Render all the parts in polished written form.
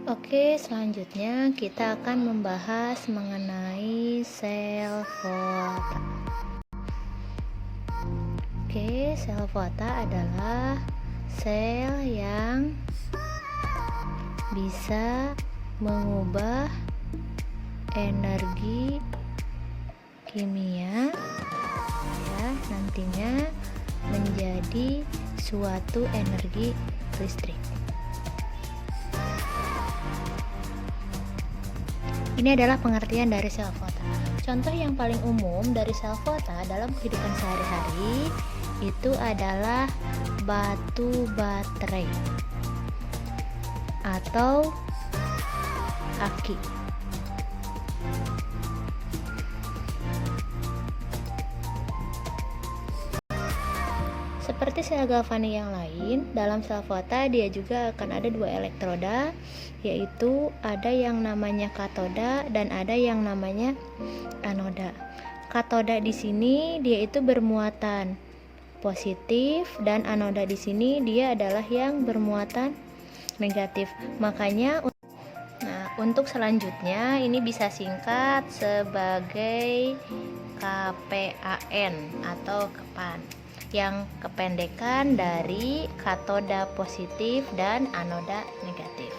Oke, selanjutnya kita akan membahas mengenai sel volta. Oke, sel volta adalah sel yang bisa mengubah energi kimia ya nantinya menjadi suatu energi listrik. Ini adalah pengertian dari sel volta. Contoh yang paling umum dari sel volta dalam kehidupan sehari-hari itu adalah batu baterai atau aki. Seperti sel galvanik yang lain, dalam sel volta dia juga akan ada dua elektroda, yaitu ada yang namanya katoda dan ada yang namanya anoda. Katoda di sini dia itu bermuatan positif dan anoda di sini dia adalah yang bermuatan negatif. Makanya untuk selanjutnya ini bisa singkat sebagai KPAN atau kepan, yang kependekan dari katoda positif dan anoda negatif.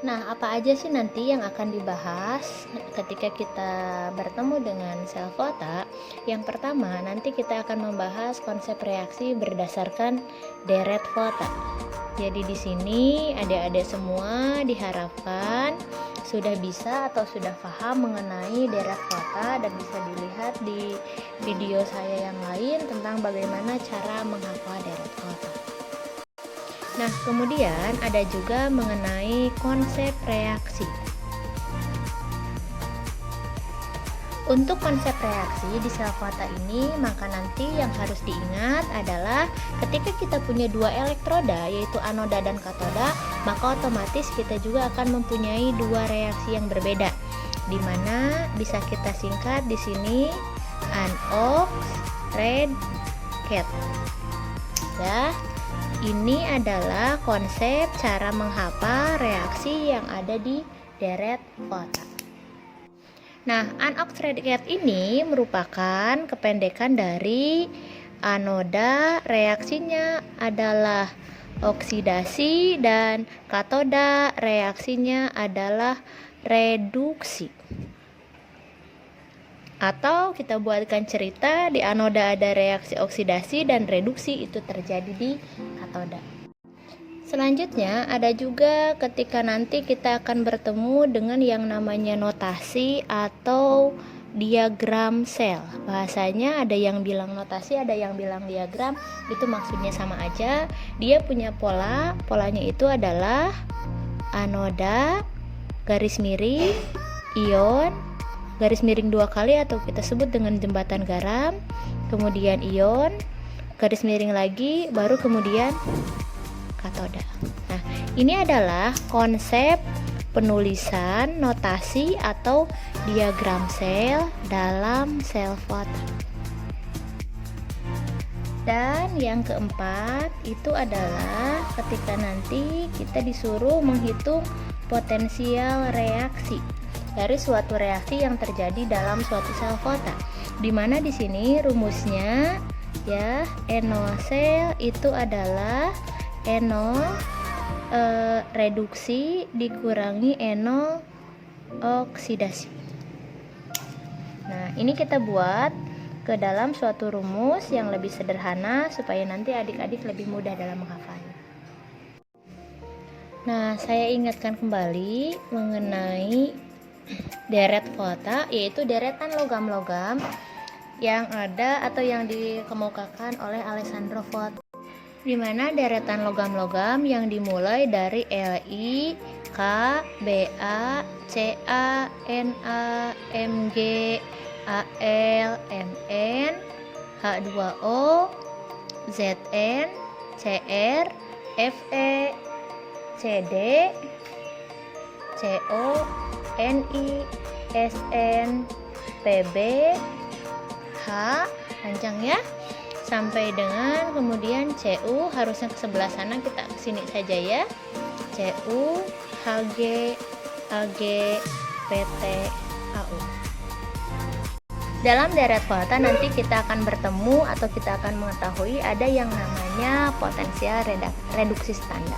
Nah, apa aja sih nanti yang akan dibahas ketika kita bertemu dengan sel volta? Yang pertama, nanti kita akan membahas konsep reaksi berdasarkan deret volta. Jadi di sini adik-adik semua diharapkan sudah bisa atau sudah paham mengenai deret volta dan bisa dilihat di video saya yang lain tentang bagaimana cara menghafal deret volta. Nah, kemudian ada juga mengenai konsep reaksi. Untuk konsep reaksi di sel volta ini, maka nanti yang harus diingat adalah ketika kita punya dua elektroda, yaitu anoda dan katoda, maka otomatis kita juga akan mempunyai dua reaksi yang berbeda, di mana bisa kita singkat di sini anox red cat. Ya, ini adalah konsep cara menghafal reaksi yang ada di deret volta. Nah, anox red cat ini merupakan kependekan dari anoda, reaksinya adalah oksidasi, dan katoda reaksinya adalah reduksi. Atau kita buatkan cerita, di anoda ada reaksi oksidasi dan reduksi itu terjadi di katoda. Selanjutnya ada juga ketika nanti kita akan bertemu dengan yang namanya notasi atau diagram sel. Bahasanya ada yang bilang notasi, ada yang bilang diagram, itu maksudnya sama aja. Dia punya polanya itu adalah anoda, garis miring, ion, garis miring 2 kali atau kita sebut dengan jembatan garam, kemudian ion, garis miring lagi, baru kemudian katoda. Nah, ini adalah konsep penulisan notasi atau diagram sel dalam sel volta. Dan yang keempat itu adalah ketika nanti kita disuruh menghitung potensial reaksi dari suatu reaksi yang terjadi dalam suatu sel volta. Di mana di sini rumusnya ya, NO sel itu adalah NO reduksi dikurangi NO oksidasi. Nah, ini kita buat ke dalam suatu rumus yang lebih sederhana supaya nanti adik-adik lebih mudah dalam menghafalnya. Nah, saya ingatkan kembali mengenai deret volta, yaitu deretan logam-logam yang ada atau yang dikemukakan oleh Alessandro Volta, di mana deretan logam-logam yang dimulai dari Li, K, Ba, Ca, Na, Mg, Al, Mn, H2O, Zn, Cr, Fe, Cd, Co, Ni, Sn, Pb, H, panjang ya, sampai dengan kemudian Cu, harusnya ke sebelah sana, kita kesini saja ya, Cu, Hg, Ag, Pt, Au. Dalam deret volta nanti kita akan bertemu atau kita akan mengetahui ada yang namanya potensial reduksi standar.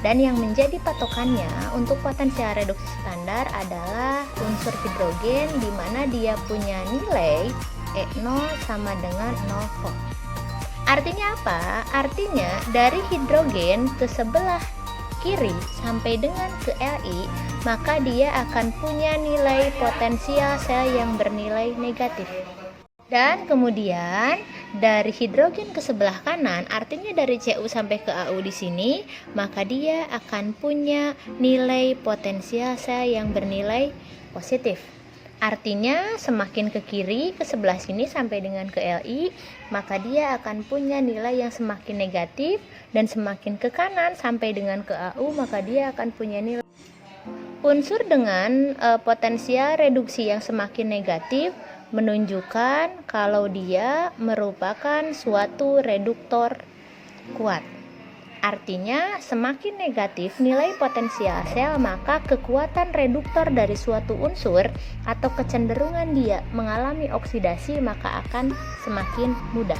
Dan yang menjadi patokannya untuk potensial reduksi standar adalah unsur hidrogen di mana dia punya nilai E0 sama dengan 0 volt. Artinya apa? Artinya dari hidrogen ke sebelah kiri sampai dengan ke Li, maka dia akan punya nilai potensial sel yang bernilai negatif. Dan kemudian dari hidrogen ke sebelah kanan, artinya dari Cu sampai ke Au di sini, maka dia akan punya nilai potensial sel yang bernilai positif. Artinya semakin ke kiri ke sebelah sini sampai dengan ke Li, maka dia akan punya nilai yang semakin negatif, dan semakin ke kanan sampai dengan ke Au, maka dia akan punya nilai. Unsur dengan potensial reduksi yang semakin negatif menunjukkan kalau dia merupakan suatu reduktor kuat. Artinya semakin negatif nilai potensial sel, maka kekuatan reduktor dari suatu unsur atau kecenderungan dia mengalami oksidasi maka akan semakin mudah.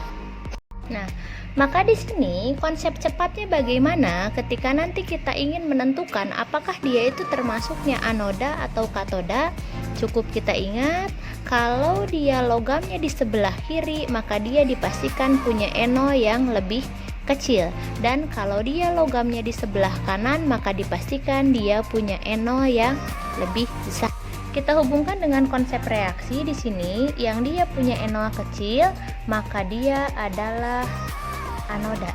Nah, maka di sini konsep cepatnya bagaimana ketika nanti kita ingin menentukan apakah dia itu termasuknya anoda atau katoda. Cukup kita ingat kalau dia logamnya di sebelah kiri maka dia dipastikan punya NO yang lebih kecil, dan kalau dia logamnya di sebelah kanan maka dipastikan dia punya NO yang lebih besar. Kita hubungkan dengan konsep reaksi di sini, yang dia punya NO kecil maka dia adalah anoda,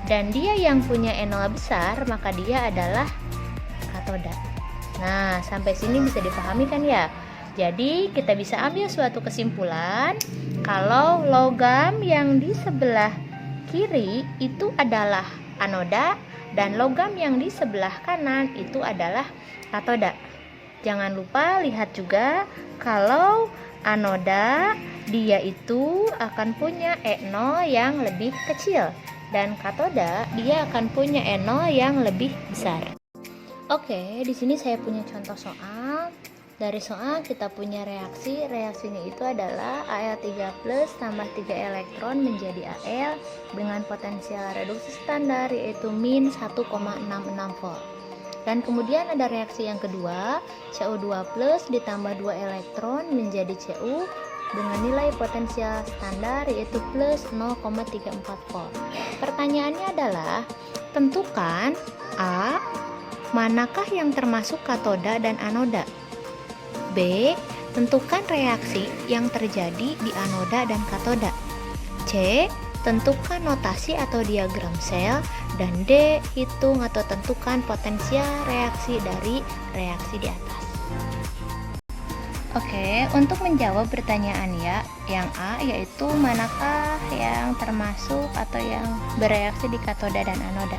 dan dia yang punya NO besar maka dia adalah katoda. Nah, sampai sini bisa dipahami kan ya? Jadi kita bisa ambil suatu kesimpulan kalau logam yang di sebelah kiri itu adalah anoda dan logam yang di sebelah kanan itu adalah katoda. Jangan lupa lihat juga kalau anoda dia itu akan punya E0 yang lebih kecil, dan katoda dia akan punya E0 yang lebih besar. Oke, di sini saya punya contoh soal. Dari soal kita punya reaksi. Reaksinya itu adalah Al3+ tambah 3 elektron menjadi Al dengan potensial reduksi standar yaitu min 1,66 volt. Dan kemudian ada reaksi yang kedua, Cu2+ ditambah 2 elektron menjadi Cu dengan nilai potensial standar yaitu plus 0,34 volt. Pertanyaannya adalah tentukan A. Manakah yang termasuk katoda dan anoda? B. Tentukan reaksi yang terjadi di anoda dan katoda. C. Tentukan notasi atau diagram sel. Dan D. Hitung atau tentukan potensial reaksi dari reaksi di atas. Oke, untuk menjawab pertanyaan ya, yang A yaitu manakah yang termasuk atau yang bereaksi di katoda dan anoda.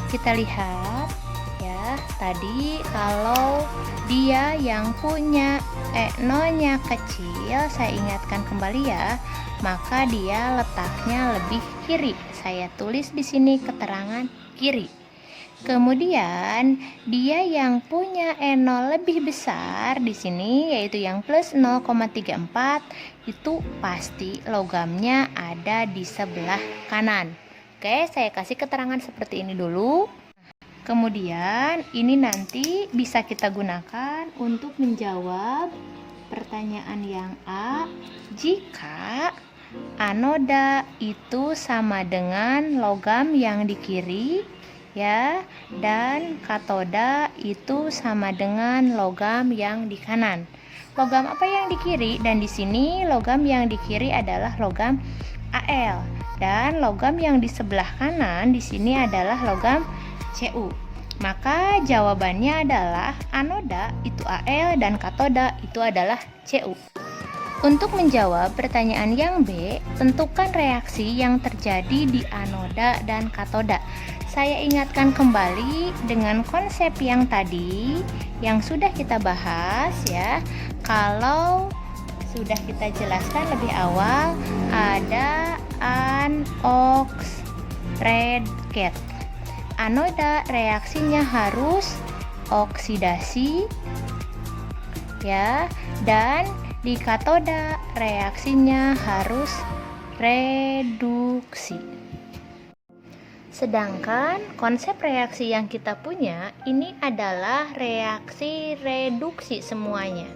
Kita lihat ya, tadi kalau dia yang punya E0-nya kecil, saya ingatkan kembali ya, maka dia letaknya lebih kiri. Saya tulis di sini keterangan kiri. Kemudian dia yang punya E0 lebih besar di sini yaitu yang plus 0,34 itu pasti logamnya ada di sebelah kanan. Oke, saya kasih keterangan seperti ini dulu. Kemudian ini nanti bisa kita gunakan untuk menjawab pertanyaan yang A jika anoda itu sama dengan logam yang di kiri ya, dan katoda itu sama dengan logam yang di kanan. Logam apa yang di kiri? Dan di sini logam yang di kiri adalah logam Al, dan logam yang di sebelah kanan di sini adalah logam Cu. Maka jawabannya adalah anoda itu Al dan katoda itu adalah Cu. Untuk menjawab pertanyaan yang B, tentukan reaksi yang terjadi di anoda dan katoda. Saya ingatkan kembali dengan konsep yang tadi yang sudah kita bahas ya. Kalau sudah kita jelaskan lebih awal, ada anox predicate. Anoda reaksinya harus oksidasi ya, dan di katoda reaksinya harus reduksi. Sedangkan konsep reaksi yang kita punya ini adalah reaksi reduksi semuanya.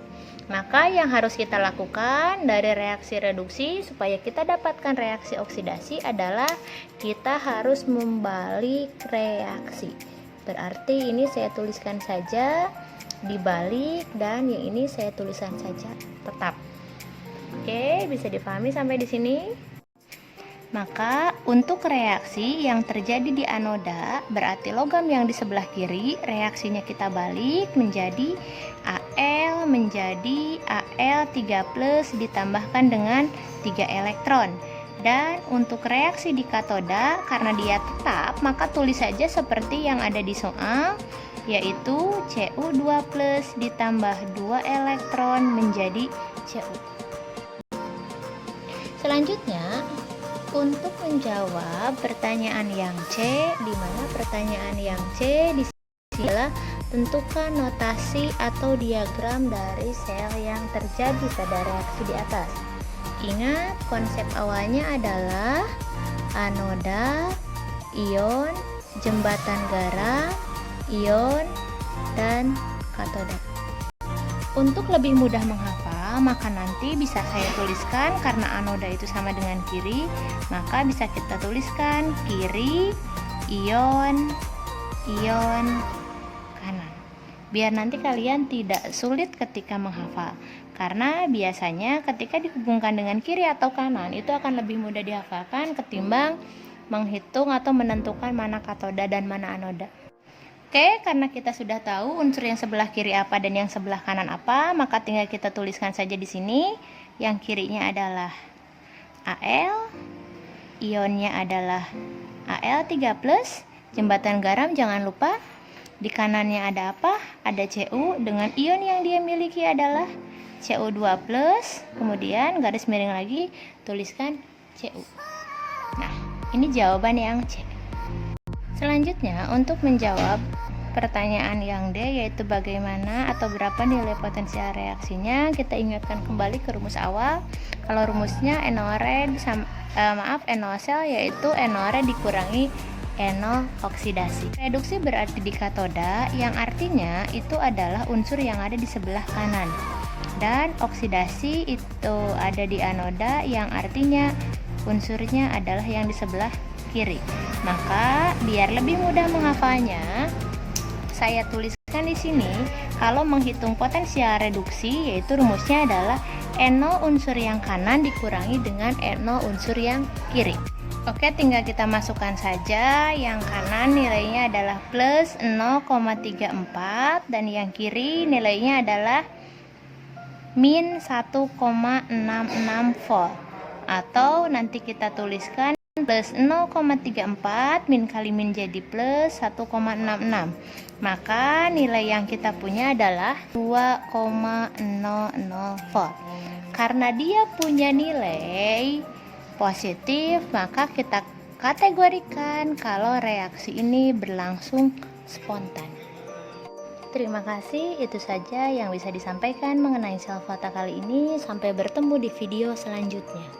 Maka yang harus kita lakukan dari reaksi reduksi supaya kita dapatkan reaksi oksidasi adalah kita harus membalik reaksi. Berarti ini saya tuliskan saja dibalik, dan yang ini saya tuliskan saja tetap. Oke, bisa dipahami sampai di sini? Maka untuk reaksi yang terjadi di anoda, berarti logam yang di sebelah kiri reaksinya kita balik menjadi Al menjadi Al3+ ditambahkan dengan 3 elektron. Dan untuk reaksi di katoda, karena dia tetap, maka tulis saja seperti yang ada di soal, yaitu Cu2+ ditambah 2 elektron menjadi Cu. Selanjutnya, untuk menjawab pertanyaan yang C, di mana pertanyaan yang C di sini adalah tentukan notasi atau diagram dari sel yang terjadi pada reaksi di atas. Ingat, konsep awalnya adalah anoda, ion, jembatan garam, ion, dan katoda. Untuk lebih mudah menghafal, maka nanti bisa saya tuliskan, karena anoda itu sama dengan kiri, maka bisa kita tuliskan kiri, ion, ion, kanan. Biar nanti kalian tidak sulit ketika menghafal. Karena biasanya ketika dihubungkan dengan kiri atau kanan, itu akan lebih mudah dihafalkan ketimbang menghitung atau menentukan mana katoda dan mana anoda. Oke, karena kita sudah tahu unsur yang sebelah kiri apa dan yang sebelah kanan apa, maka tinggal kita tuliskan saja di sini. Yang kirinya adalah Al, ionnya adalah Al3+, jembatan garam jangan lupa. Di kanannya ada apa? Ada Cu dengan ion yang dia miliki adalah Cu2+, kemudian garis miring lagi tuliskan Cu. Nah, ini jawaban yang C. Selanjutnya, untuk menjawab pertanyaan yang D, yaitu bagaimana atau berapa nilai potensial reaksinya, kita ingatkan kembali ke rumus awal. Kalau rumusnya NO sel yaitu NO dikurangi NO oksidasi. Reduksi berarti di katoda, yang artinya itu adalah unsur yang ada di sebelah kanan. Dan oksidasi itu ada di anoda, yang artinya unsurnya adalah yang di sebelah kiri. Maka biar lebih mudah menghafalnya, saya tuliskan di sini kalau menghitung potensial reduksi, yaitu rumusnya adalah NO unsur yang kanan dikurangi dengan NO unsur yang kiri. Oke, tinggal kita masukkan saja. Yang kanan nilainya adalah plus 0,34 dan yang kiri nilainya adalah min 1,66 volt, atau nanti kita tuliskan plus 0,34 min kali min jadi plus 1,66, maka nilai yang kita punya adalah 2,00 volt. Karena dia punya nilai positif, maka kita kategorikan kalau reaksi ini berlangsung spontan. Terima kasih, itu saja yang bisa disampaikan mengenai sel fata kali ini. Sampai bertemu di video selanjutnya.